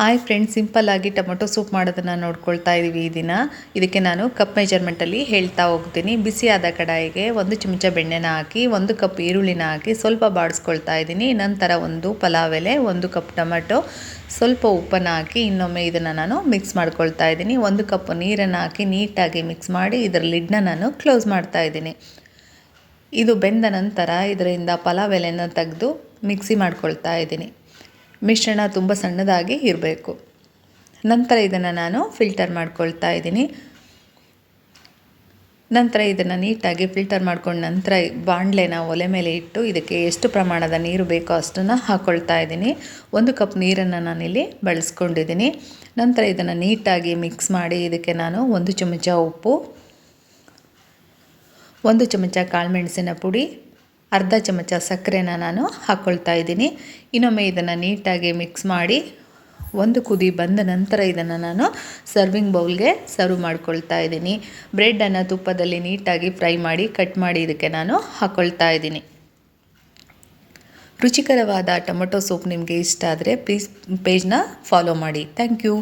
Hi friends, ಸಿಂಪಲ್ಲಾಗಿ tomato soup ಮಾಡೋದನ್ನು ನೋಡ್ಕೊಳ್ತಾ ಇದ್ದೀವಿ ಈ ದಿನ. ಇದಕ್ಕೆ ನಾನು ಕಪ್ ಮೆಜರ್ಮೆಂಟಲ್ಲಿ ಹೇಳ್ತಾ ಹೋಗ್ತೀನಿ. ಬಿಸಿಯಾದ ಕಡಾಯಿಗೆ 1 ಚಮಚ ಬೆಣ್ಣೆನ ಹಾಕಿ 1 ಕಪ್ ಈರುಳ್ಳಿನ ಹಾಕಿ ಸ್ವಲ್ಪ ಬಾಡಿಸ್ಕೊಳ್ತಾ ಇದ್ದೀನಿ. ನಂತರ 1 ಪಲಾವ್ ಎಲೆ, 1 ಕಪ್ ಟೊಮೆಟೊ, ಸ್ವಲ್ಪ ಉಪ್ಪನ್ನು ಹಾಕಿ ಇನ್ನೊಮ್ಮೆ ಇದನ್ನು ನಾನು ಮಿಕ್ಸ್ ಮಾಡ್ಕೊಳ್ತಾ ಇದ್ದೀನಿ. 1 ಕಪ್ ನೀರನ್ನು ಹಾಕಿ ನೀಟಾಗಿ ಮಿಕ್ಸ್ ಮಾಡಿ ಇದರ ಲಿಡ್ನ ನಾನು ಕ್ಲೋಸ್ ಮಾಡ್ತಾ ಇದ್ದೀನಿ. ಇದು ಬೆಂದ ನಂತರ ಇದರಿಂದ ಪಲಾವ್ ಎಲೆನ ತೆಗೆದು ಮಿಕ್ಸಿ ಮಾಡ್ಕೊಳ್ತಾ ಇದ್ದೀನಿ. ಮಿಶ್ರಣ ತುಂಬ ಸಣ್ಣದಾಗಿ ಇರಬೇಕು. ನಂತರ ಇದನ್ನು ನಾನು ಫಿಲ್ಟರ್ ಮಾಡ್ಕೊಳ್ತಾ ಇದ್ದೀನಿ. ನಂತರ ಇದನ್ನು ನೀಟಾಗಿ ಫಿಲ್ಟರ್ ಮಾಡ್ಕೊಂಡ ನಂತರ ಬಾಣಲೆನ ಒಲೆ ಮೇಲೆ ಇಟ್ಟು ಇದಕ್ಕೆ ಎಷ್ಟು ಪ್ರಮಾಣದ ನೀರು ಬೇಕೋ ಅಷ್ಟನ್ನು ಹಾಕ್ಕೊಳ್ತಾ ಇದ್ದೀನಿ. 1 ಕಪ್ ನೀರನ್ನು ನಾನಿಲ್ಲಿ ಬಳಸ್ಕೊಂಡಿದ್ದೀನಿ. ನಂತರ ಇದನ್ನು ನೀಟಾಗಿ ಮಿಕ್ಸ್ ಮಾಡಿ ಇದಕ್ಕೆ ನಾನು 1 ಚಮಚ ಉಪ್ಪು, 1 ಚಮಚ ಕಾಳುಮೆಣಸಿನ ಪುಡಿ, ಅರ್ಧ ಚಮಚ ಸಕ್ಕರೆನ ನಾನು ಹಾಕ್ಕೊಳ್ತಾ ಇದ್ದೀನಿ. ಇನ್ನೊಮ್ಮೆ ಇದನ್ನು ನೀಟಾಗಿ ಮಿಕ್ಸ್ ಮಾಡಿ 1 ಕುದಿ ಬಂದ ನಂತರ ಇದನ್ನು ನಾನು ಸರ್ವಿಂಗ್ ಬೌಲ್ಗೆ ಸರ್ವ್ ಮಾಡ್ಕೊಳ್ತಾ ಇದ್ದೀನಿ. ಬ್ರೆಡ್ಡನ್ನು ತುಪ್ಪದಲ್ಲಿ ನೀಟಾಗಿ ಫ್ರೈ ಮಾಡಿ ಕಟ್ ಮಾಡಿ ಇದಕ್ಕೆ ನಾನು ಹಾಕ್ಕೊಳ್ತಾ ಇದ್ದೀನಿ. ರುಚಿಕರವಾದ ಟೊಮೊಟೊ ಸೂಪ್ ನಿಮಗೆ ಇಷ್ಟ ಆದರೆ ಪ್ಲೀಸ್ ಪೇಜ್ನ ಫಾಲೋ ಮಾಡಿ. Thank you.